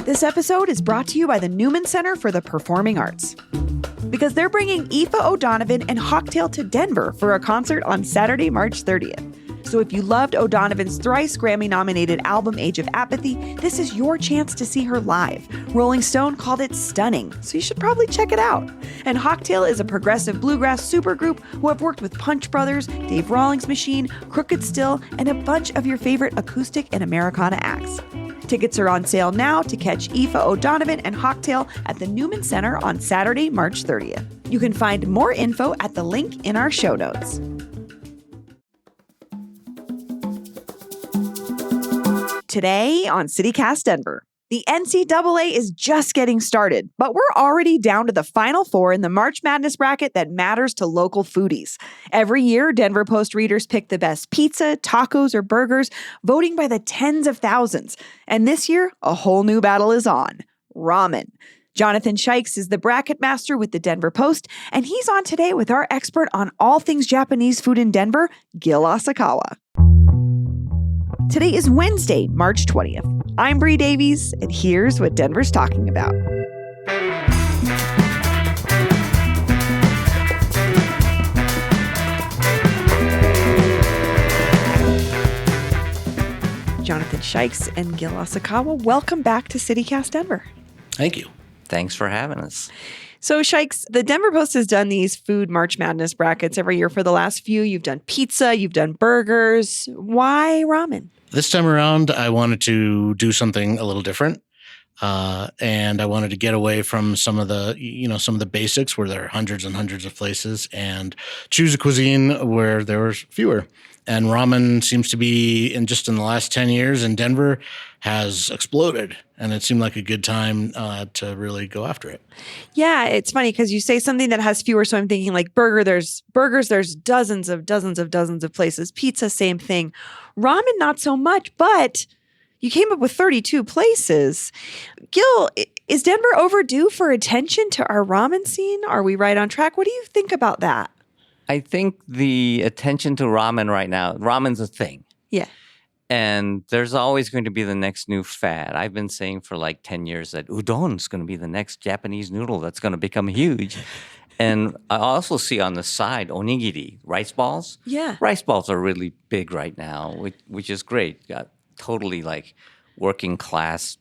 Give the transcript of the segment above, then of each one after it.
This episode is brought to you by the Newman Center for the Performing Arts, because they're bringing Aoife O'Donovan and Hawktail to Denver for a concert on Saturday, March 30th. So if you loved O'Donovan's thrice Grammy-nominated album Age of Apathy, this is your chance to see her live. Rolling Stone called it stunning, so you should probably check it out. And Hawktail is a progressive bluegrass supergroup who have worked with Punch Brothers, Dave Rawlings Machine, Crooked Still, and a bunch of your favorite acoustic and Americana acts. Tickets are on sale now to catch Aoife O'Donovan and Hawktail at the Newman Center on Saturday, March 30th. You can find more info at the link in our show notes. Today on CityCast Denver, the NCAA is just getting started, but we're already down to the Final Four in the March Madness bracket that matters to local foodies. Every year, Denver Post readers pick the best pizza, tacos, or burgers, voting by the tens of thousands. And this year, a whole new battle is on: ramen. Jonathan Shikes is the bracket master with the Denver Post, and he's on today with our expert on all things Japanese food in Denver, Gil Asakawa. Today is Wednesday, March 20th. I'm Bree Davies, and here's what Denver's talking about. Jonathan Shikes and Gil Asakawa, welcome back to CityCast Denver. Thank you. Thanks for having us. So, Shikes, the Denver Post has done these food March Madness brackets every year for the last few. You've done pizza, you've done burgers. Why ramen? This time around, I wanted to do something a little different. And I wanted to get away from some of the basics where there are hundreds and hundreds of places and choose a cuisine where there was fewer. And ramen seems to be, in the last 10 years in Denver, has exploded. And it seemed like a good time to really go after it. Yeah, it's funny because you say something that has fewer. So I'm thinking like burgers, there's dozens of places. Pizza, same thing. Ramen, not so much, but you came up with 32 places. Gil, is Denver overdue for attention to our ramen scene? Are we right on track? What do you think about that? I think the attention to ramen right now, ramen's a thing. Yeah. And there's always going to be the next new fad. I've been saying for like 10 years that udon's going to be the next Japanese noodle that's going to become huge. And I also see on the side onigiri, rice balls. Yeah. Rice balls are really big right now, which is great. Got totally like working class,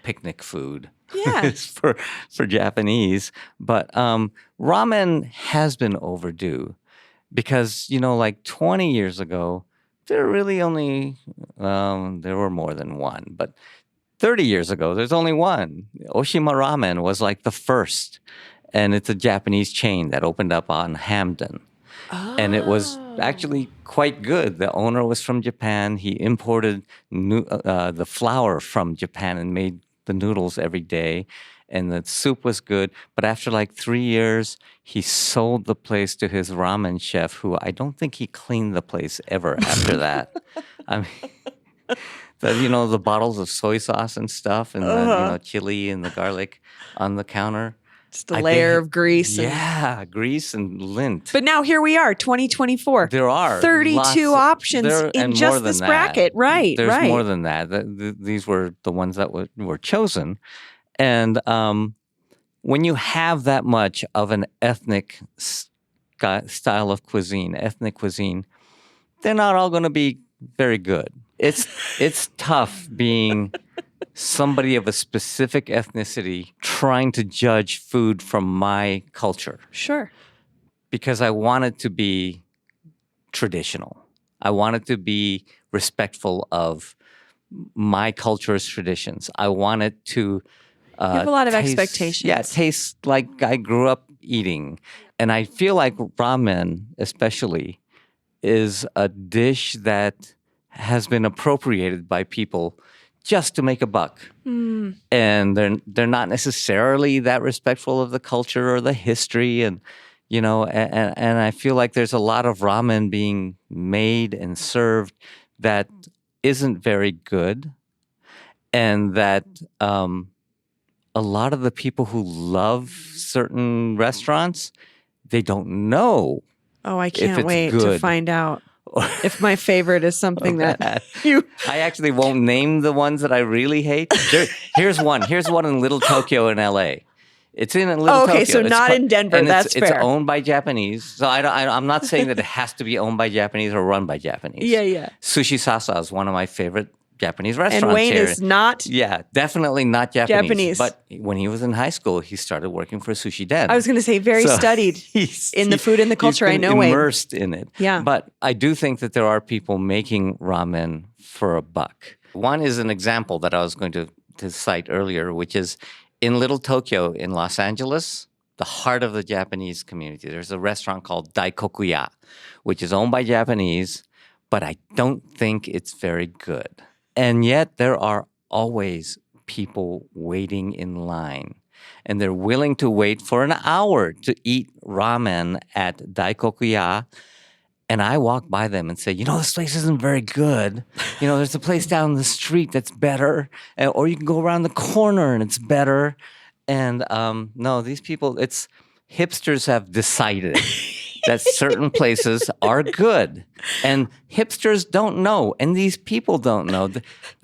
picnic food. Yeah. for Japanese. But ramen has been overdue because, like 20 years ago, there really only, there were more than one. But 30 years ago, there's only one. Oshima Ramen was like the first. And it's a Japanese chain that opened up on Hamden. Oh. And it was actually quite good. The owner was from Japan. He imported the flour from Japan and made the noodles every day, and the soup was good. But after like 3 years, he sold the place to his ramen chef, who I don't think he cleaned the place ever after that. I mean, the bottles of soy sauce and stuff, and the chili and the garlic on the counter. Just a layer of grease. Yeah, grease and lint. But now here we are, 2024. There are 32 options in just this bracket. Right, There's more than that. These were the ones that were chosen. And when you have that much of an ethnic style of cuisine, ethnic cuisine, they're not all going to be very good. It's tough being somebody of a specific ethnicity trying to judge food from my culture. Sure. Because I want it to be traditional. I want it to be respectful of my culture's traditions. I want it to you have a lot of expectations. Yeah, taste like I grew up eating. And I feel like ramen, especially, is a dish that has been appropriated by people just to make a buck. Mm. And they're not necessarily that respectful of the culture or the history. And, and I feel like there's a lot of ramen being made and served that isn't very good. And that a lot of the people who love certain restaurants, they don't know. Oh, I can't wait to find out. If my favorite is something that you... I actually won't name the ones that I really hate. Here's one. Here's one in Little Tokyo in L.A. It's in Little Tokyo. Okay, so not in Denver. And that's fair. It's owned by Japanese. So I'm not saying that it has to be owned by Japanese or run by Japanese. Yeah. Sushi Sasa is one of my favorite Japanese restaurants and Wayne here. is not... Yeah, definitely not Japanese. But when he was in high school, he started working for Sushi Den. I was going to say very studied in the food and the culture. He's been I know immersed in it. Yeah. But I do think that there are people making ramen for a buck. One is an example that I was going to cite earlier, which is in Little Tokyo in Los Angeles, the heart of the Japanese community. There's a restaurant called Daikokuya, which is owned by Japanese, but I don't think it's very good. And yet there are always people waiting in line. And they're willing to wait for an hour to eat ramen at Daikokuya. And I walk by them and say, this place isn't very good. There's a place down the street that's better. Or you can go around the corner and it's better. And no, these people, hipsters have decided that certain places are good. And hipsters don't know. And these people don't know.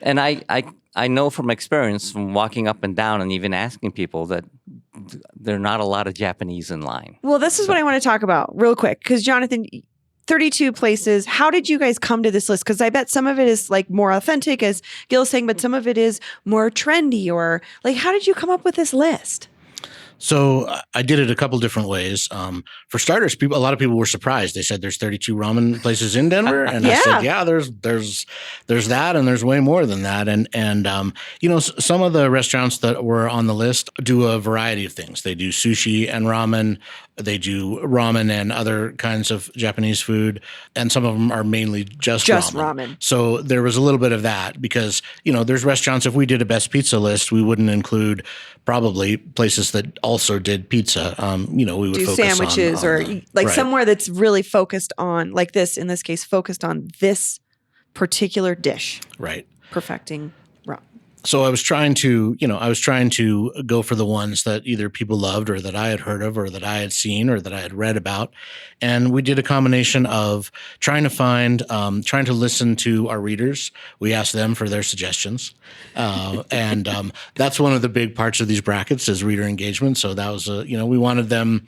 And I know from experience, from walking up and down and even asking people, that there are not a lot of Japanese in line. Well, this is what I want to talk about real quick. Because Jonathan, 32 places. How did you guys come to this list? Because I bet some of it is like more authentic, as Gil's saying, but some of it is more trendy. Or like, how did you come up with this list? So I did it a couple different ways. For starters, a lot of people were surprised. They said there's 32 ramen places in Denver, and I said, yeah, there's that, and there's way more than that. And some of the restaurants that were on the list do a variety of things. They do sushi and ramen. They do ramen and other kinds of Japanese food, and some of them are mainly just ramen. So there was a little bit of that because, there's restaurants, if we did a best pizza list, we wouldn't include probably places that also did pizza. We would do focus sandwiches on somewhere that's really focused on, like this, in this case, focused on this particular dish. Right. Perfecting ramen. So I was trying to go for the ones that either people loved or that I had heard of or that I had seen or that I had read about. And we did a combination of trying to listen to our readers. We asked them for their suggestions. And that's one of the big parts of these brackets is reader engagement. So that was, we wanted them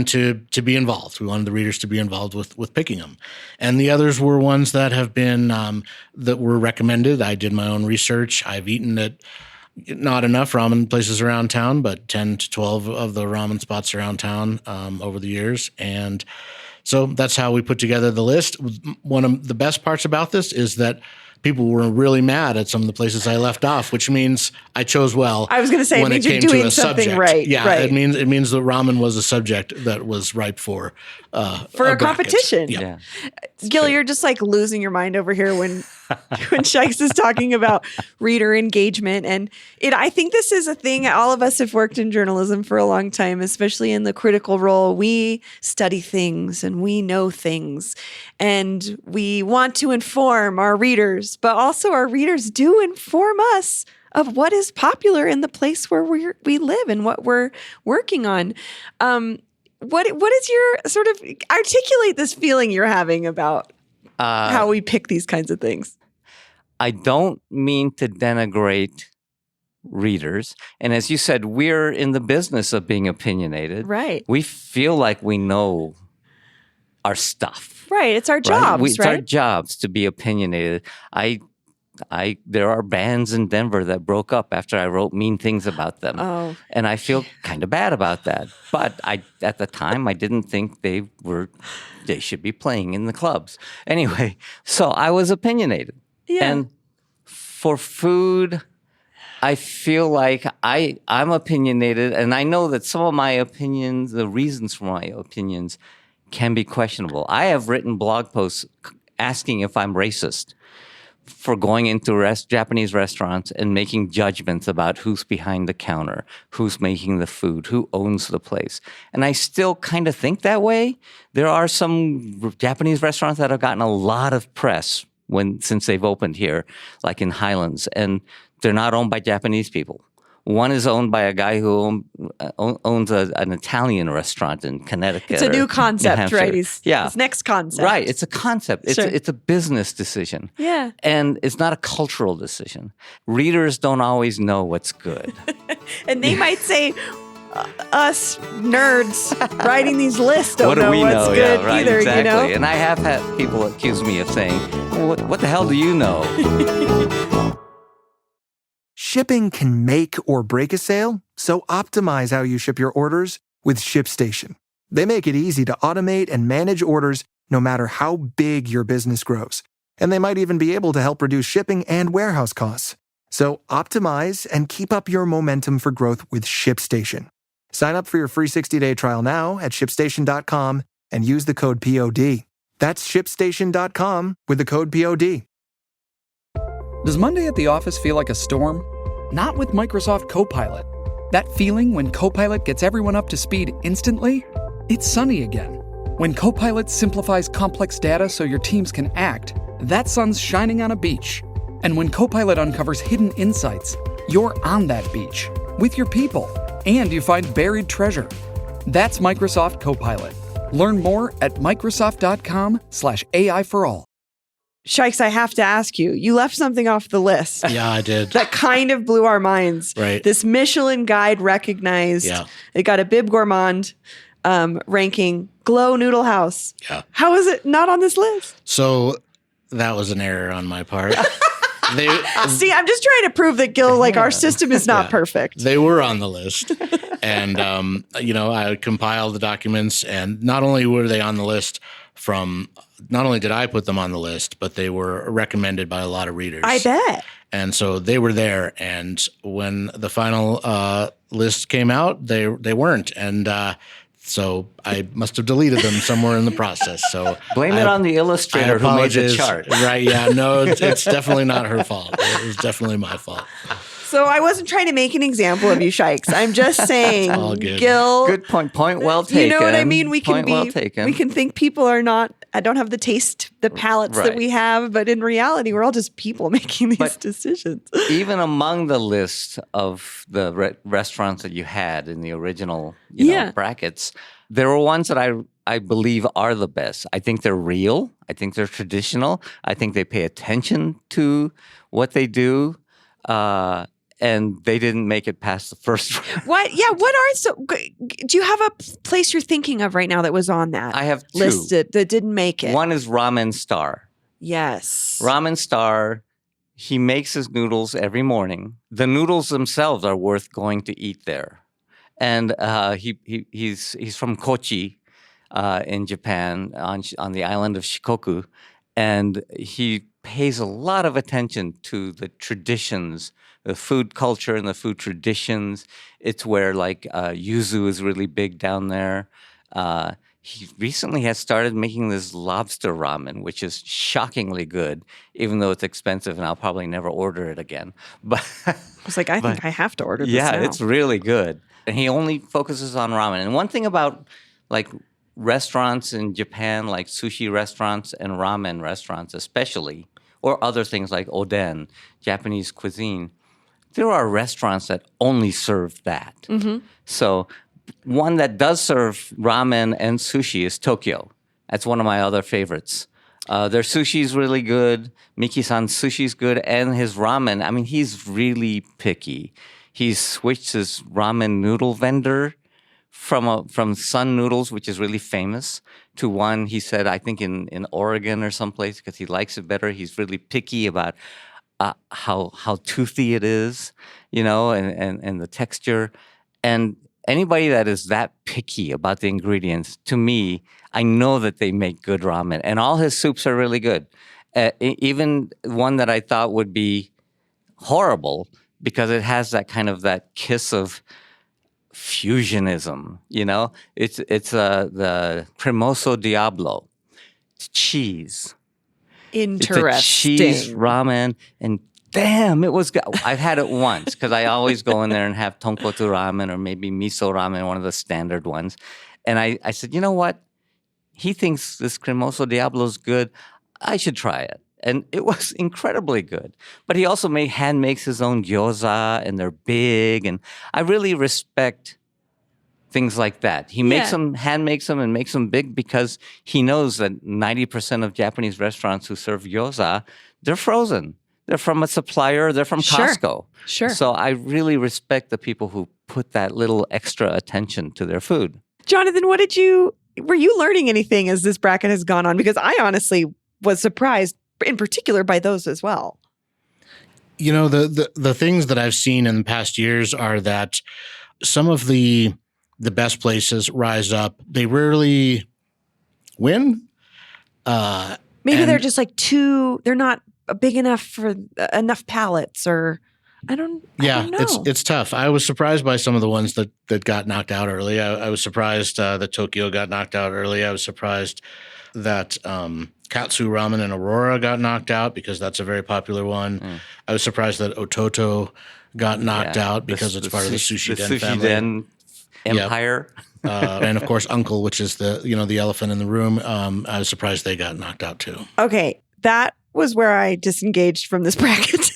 to be involved. We wanted the readers to be involved with picking them. And the others were ones that have been, that were recommended. I did my own research. I've eaten at not enough ramen places around town, but 10 to 12 of the ramen spots around town over the years. And so that's how we put together the list. One of the best parts about this is that people were really mad at some of the places I left off, which means I chose well. I was going to say, it means you're doing something subject. right. Yeah, right. It means that ramen was a subject that was ripe for a competition. Yeah. Gil, you're just like losing your mind over here when Shikes is talking about reader engagement. And I think this is a thing. All of us have worked in journalism for a long time, especially in the critical role. We study things and we know things and we want to inform our readers, but also our readers do inform us of what is popular in the place where we live and what we're working on. What is your sort of articulate this feeling you're having about how we pick these kinds of things? I don't mean to denigrate readers. And as you said, we're in the business of being opinionated. Right. We feel like we know our stuff. Right. It's our jobs, It's our jobs to be opinionated. There are bands in Denver that broke up after I wrote mean things about them. Oh. And I feel kind of bad about that. But at the time, I didn't think they should be playing in the clubs. Anyway, so I was opinionated. Yeah. And for food, I feel like I'm opinionated. And I know that some of my opinions, the reasons for my opinions, can be questionable. I have written blog posts asking if I'm racist for going into Japanese restaurants and making judgments about who's behind the counter, who's making the food, who owns the place. And I still kind of think that way. There are some Japanese restaurants that have gotten a lot of press since they've opened here, like in Highlands, and they're not owned by Japanese people. One is owned by a guy who owns an Italian restaurant in Connecticut. It's a new New concept, Hampshire. right? Yeah. His next concept. Right. It's a concept. Sure. It's a business decision. Yeah. And it's not a cultural decision. Readers don't always know what's good. And they might say, us nerds writing these lists don't What do know we what's know? good Yeah, right, either, exactly. you know? And I have had people accuse me of saying, what the hell do you know? Shipping can make or break a sale, so optimize how you ship your orders with ShipStation. They make it easy to automate and manage orders no matter how big your business grows. And they might even be able to help reduce shipping and warehouse costs. So optimize and keep up your momentum for growth with ShipStation. Sign up for your free 60-day trial now at ShipStation.com and use the code POD. That's ShipStation.com with the code POD. Does Monday at the office feel like a storm? Not with Microsoft Copilot. That feeling when Copilot gets everyone up to speed instantly? It's sunny again. When Copilot simplifies complex data so your teams can act, that sun's shining on a beach. And when Copilot uncovers hidden insights, you're on that beach with your people, and you find buried treasure. That's Microsoft Copilot. Learn more at Microsoft.com/AI for all. Shikes, I have to ask you, you left something off the list. Yeah, I did. That kind of blew our minds. Right. This Michelin guide recognized. Yeah. It got a Bib Gourmand ranking. Glow Noodle House. Yeah. How is it not on this list? So that was an error on my part. See, I'm just trying to prove that Gil, like our system is not perfect. They were on the list. And, I compiled the documents, and not only were they on the list not only did I put them on the list, but they were recommended by a lot of readers. I bet. And so they were there. And when the final list came out, they weren't. And so I must have deleted them somewhere in the process. So Blame it on the illustrator who made the chart. Right? Yeah. No, it's definitely not her fault. It was definitely my fault. So I wasn't trying to make an example of you, Shikes. I'm just saying, all good. Gil. Good point. Point well taken. You know what I mean? We can well taken. We can think people are not. I don't have the taste, the palates that Right. we have, but in reality, we're all just people making these decisions. Even among the list of the restaurants that you had in the original brackets, there were ones that I believe are the best. I think they're real. I think they're traditional. I think they pay attention to what they do. And they didn't make it past the first round. What? Yeah. What are do you have a place you're thinking of right now that was on that I have two. list that didn't make it? One is Ramen Star. Yes. Ramen Star, he makes his noodles every morning. The noodles themselves are worth going to eat there. And he's from Kochi in Japan on the island of Shikoku. And he pays a lot of attention to the traditions, the food culture and the food traditions. It's where yuzu is really big down there. He recently has started making this lobster ramen, which is shockingly good, even though it's expensive and I'll probably never order it again. But I was like, I think I have to order this yeah, now. it's really good. And he only focuses on ramen. And one thing about restaurants in Japan, like sushi restaurants and ramen restaurants especially, or other things like oden, Japanese cuisine, there are restaurants that only serve that. Mm-hmm. So one that does serve ramen and sushi is Tokyo. That's one of my other favorites. Their sushi is really good. Miki-san's sushi is good. And his ramen, I mean, he's really picky. He's switched his ramen noodle vendor from Sun Noodles, which is really famous, to one, he said, I think in Oregon or someplace, because he likes it better. He's really picky about how toothy it is, and the texture. And anybody that is that picky about the ingredients, to me, I know that they make good ramen. And all his soups are really good. Even one that I thought would be horrible because it has that kind of that kiss of fusionism, It's the Cremoso Diablo. It's cheese. Interesting. It's a cheese ramen, and damn, it was good. I've had it once because I always go in there and have tonkotsu ramen or maybe miso ramen, one of the standard ones. And I said, you know what? He thinks this Cremoso Diablo is good. I should try it. And it was incredibly good. But he also hand makes his own gyoza, and they're big. And I really respect things like that. He makes them, hand makes them, and makes them big because he knows that 90% of Japanese restaurants who serve gyoza, they're frozen. They're from a supplier. They're from Costco. Sure. So I really respect the people who put that little extra attention to their food. Jonathan, were you learning anything as this bracket has gone on? Because I honestly was surprised in particular by those as well. You know, the things that I've seen in the past years are that some of the best places rise up. They rarely win. Maybe they're just like they're not big enough for enough palettes, or I don't know. It's tough. I was surprised by some of the ones that got knocked out early. I was surprised that Tokyo got knocked out early. I was surprised that Katsu Ramen in Aurora got knocked out because that's a very popular one. I was surprised that Ototo got knocked out because it's part of the Sushi Den family. Den empire. And of course, Uncle, which is the elephant in the room. I was surprised they got knocked out too. Okay, that was where I disengaged from this bracket.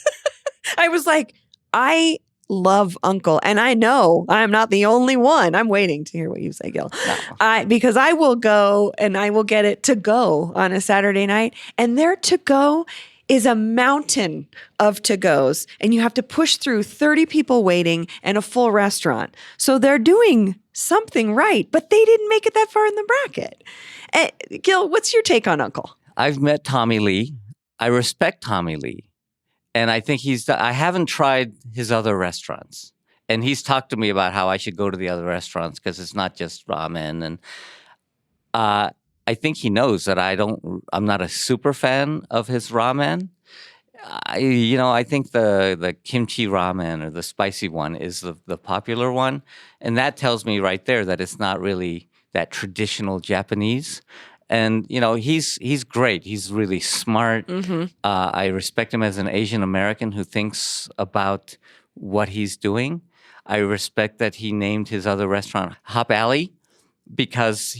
I was like, I love Uncle, and I know I am not the only one. I'm waiting to hear what you say, Gil. No. Because I will go and I will get it to go on a Saturday night, and their to go is a mountain of to-goes, and you have to push through 30 people waiting and a full restaurant. So they're doing something right, but they didn't make it that far in the bracket. Gil, what's your take on Uncle? I've met Tommy Lee. I respect Tommy Lee. And I think I haven't tried his other restaurants. And he's talked to me about how I should go to the other restaurants because it's not just ramen. And I think he knows that I'm not a super fan of his ramen. I think the kimchi ramen or the spicy one is the popular one. And that tells me right there that it's not really that traditional Japanese. And, he's great. He's really smart. Mm-hmm. I respect him as an Asian American who thinks about what he's doing. I respect that he named his other restaurant Hop Alley because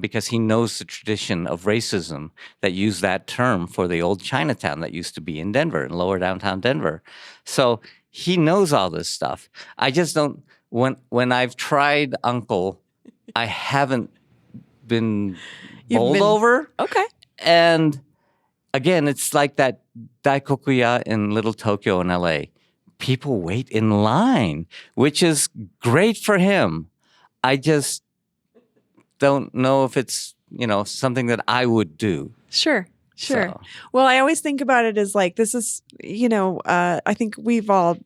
because he knows the tradition of racism that used that term for the old Chinatown that used to be in Denver, in lower downtown Denver. So he knows all this stuff. I just don't, when I've tried Uncle, I haven't been bowled over. Okay. And again, it's like that Daikokuya in Little Tokyo in LA. People wait in line, which is great for him. I just don't know if it's, something that I would do. Sure. So. Well, I always think about it as like, this is, I think we've all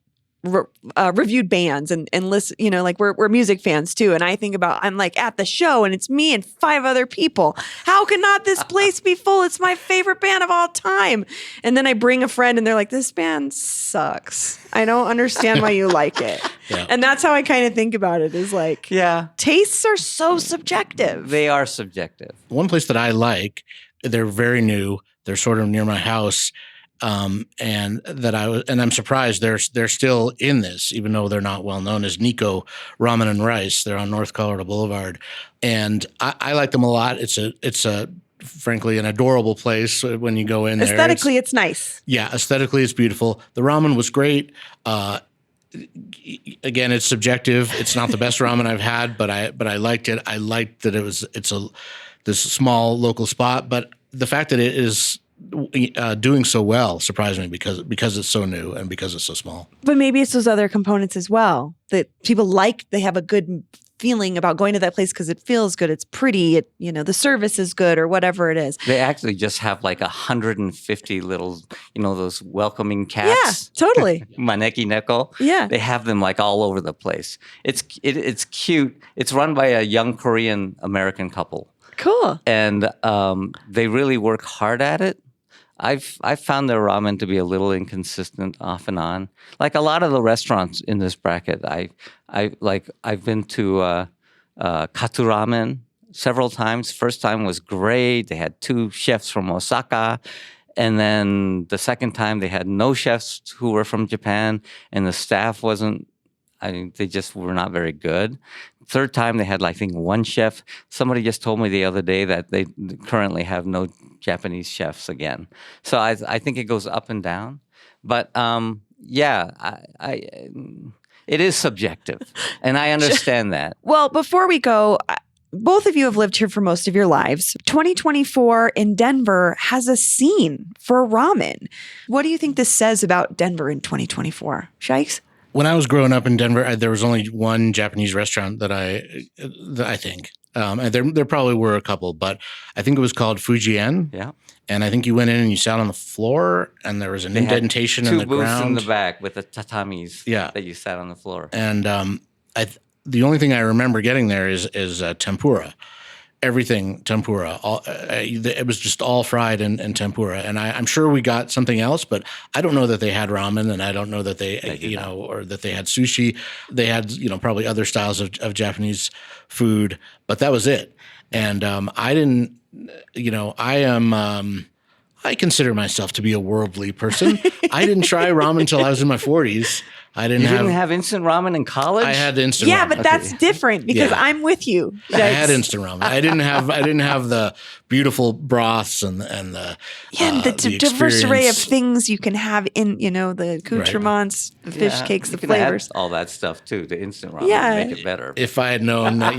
reviewed bands and listen, like we're music fans too. And I think about, I'm like at the show and it's me and 5 other people. How can not this place be full? It's my favorite band of all time. And then I bring a friend and they're like, this band sucks. I don't understand why you like it. Yeah. And that's how I kind of think about it is like, tastes are so subjective. They are subjective. One place that I like, they're very new. They're sort of near my house. And I'm surprised they're still in this, even though they're not well known, as Nico Ramen and Rice. They're on North Colorado Boulevard, and I like them a lot. It's a frankly an adorable place when you go in there. Aesthetically, it's nice. Yeah, aesthetically, it's beautiful. The ramen was great. Again, it's subjective. It's not the best ramen I've had, but I liked it. I liked that it's this small local spot, but the fact that it is doing so well surprised me because it's so new and because it's so small. But maybe it's those other components as well that people like. They have a good feeling about going to that place because it feels good. It's pretty. The service is good or whatever it is. They actually just have like 150 little, those welcoming cats. Yeah, totally. Maneki neko. Yeah. They have them like all over the place. It's cute. It's run by a young Korean American couple. Cool. And they really work hard at it. I've found their ramen to be a little inconsistent off and on. Like a lot of the restaurants in this bracket, I've been to Katsu Ramen several times. First time was great. They had 2 chefs from Osaka. And then the second time they had no chefs who were from Japan, and the staff they just were not very good. Third time they had, I think, 1 chef. Somebody just told me the other day that they currently have no Japanese chefs again. So I think it goes up and down. But it is subjective, and I understand that. Well, before we go, both of you have lived here for most of your lives. 2024 in Denver has a scene for ramen. What do you think this says about Denver in 2024? Shikes? When I was growing up in Denver, there was only one Japanese restaurant that I think. And there probably were a couple, but I think it was called Fujian. Yeah. And I think you went in and you sat on the floor, and there was an indentation in the ground. 2 booths in the back with the tatamis Yeah. that you sat on the floor. And the only thing I remember getting there is tempura. Everything tempura. It was just all fried in tempura. And I'm sure we got something else, but I don't know that they had ramen, and I don't know that they or that they had sushi. They had, probably other styles of Japanese food, but that was it. And I didn't, I consider myself to be a worldly person. I didn't try ramen until I was in my 40s. I didn't have instant ramen in college? I had instant ramen. Yeah, but that's different because I'm with you. I had instant ramen. I didn't have the beautiful broths and the the diverse array of things you can have in the accoutrements, the fish cakes, the flavors, all that stuff too. The instant ramen to make it better. If I had known that,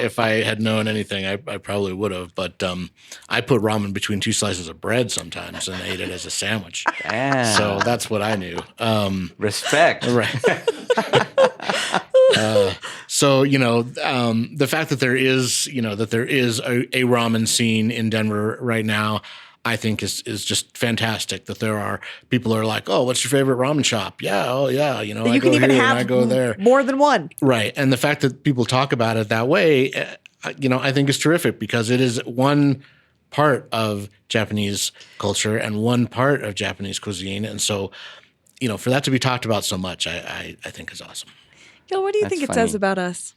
if I had known anything, I probably would have. But I put ramen between 2 slices of bread sometimes and ate it as a sandwich. Damn. So that's what I knew. Respect. Right. So the fact that there is a ramen scene in Denver right now, I think is just fantastic. That there are people who are like, oh, what's your favorite ramen shop? Yeah, oh yeah, you I can go even here have and I go there. More than one, right? And the fact that people talk about it that way, I think is terrific because it is one part of Japanese culture and one part of Japanese cuisine, and so. For that to be talked about so much, I think is awesome. Gil, what do you think it says about us?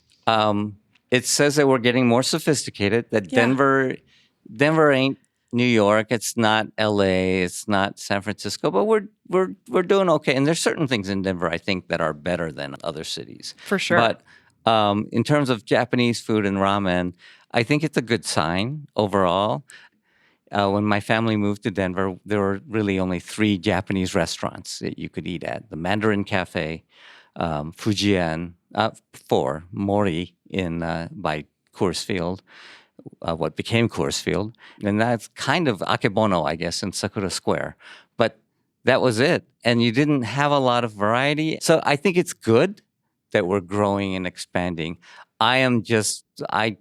It says that we're getting more sophisticated. That Denver ain't New York. It's not L.A. It's not San Francisco. But we're doing okay. And there's certain things in Denver I think that are better than other cities for sure. But in terms of Japanese food and ramen, I think it's a good sign overall. When my family moved to Denver, there were really only 3 Japanese restaurants that you could eat at. The Mandarin Cafe, Fujian, 4, Mori by Coors Field, what became Coors Field. And that's kind of Akebono, I guess, in Sakura Square. But that was it. And you didn't have a lot of variety. So I think it's good that we're growing and expanding. I am just, I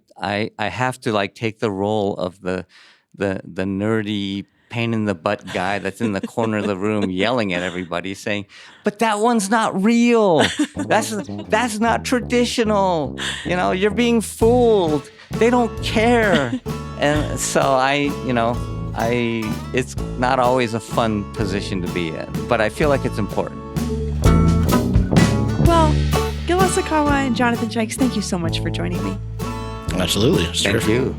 have to take the role of the nerdy pain in the butt guy that's in the corner of the room yelling at everybody saying, but that one's not real. That's not traditional. You're being fooled. They don't care. And so it's not always a fun position to be in, but I feel like it's important. Well, Gil Asakawa and Jonathan Shikes, thank you so much for joining me. Absolutely. Thank you.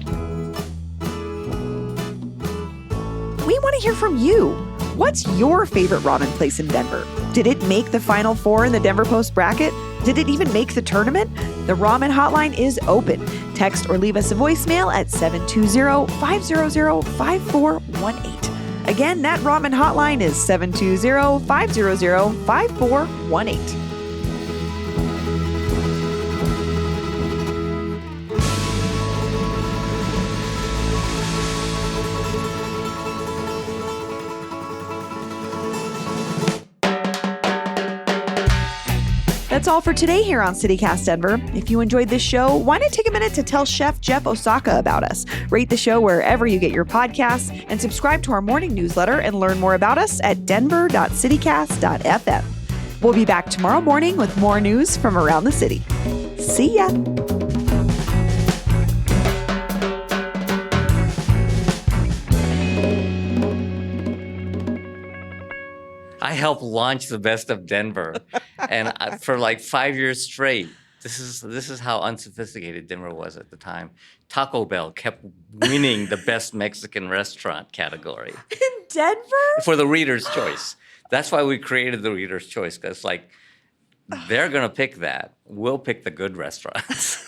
We want to hear from you. What's your favorite ramen place in Denver? Did it make the Final Four in the Denver Post bracket? Did it even make the tournament? The Ramen Hotline is open. Text or leave us a voicemail at 720-500-5418. Again, that Ramen Hotline is 720-500-5418. That's all for today here on CityCast Denver. If you enjoyed this show, why not take a minute to tell Chef Jeff Osaka about us? Rate the show wherever you get your podcasts and subscribe to our morning newsletter and learn more about us at denver.citycast.fm. We'll be back tomorrow morning with more news from around the city. See ya. I helped launch the Best of Denver, and for 5 years straight, this is how unsophisticated Denver was at the time. Taco Bell kept winning the Best Mexican Restaurant category In Denver? for the Reader's Choice. That's why we created the Reader's Choice, because they're gonna pick that. We'll pick the good restaurants.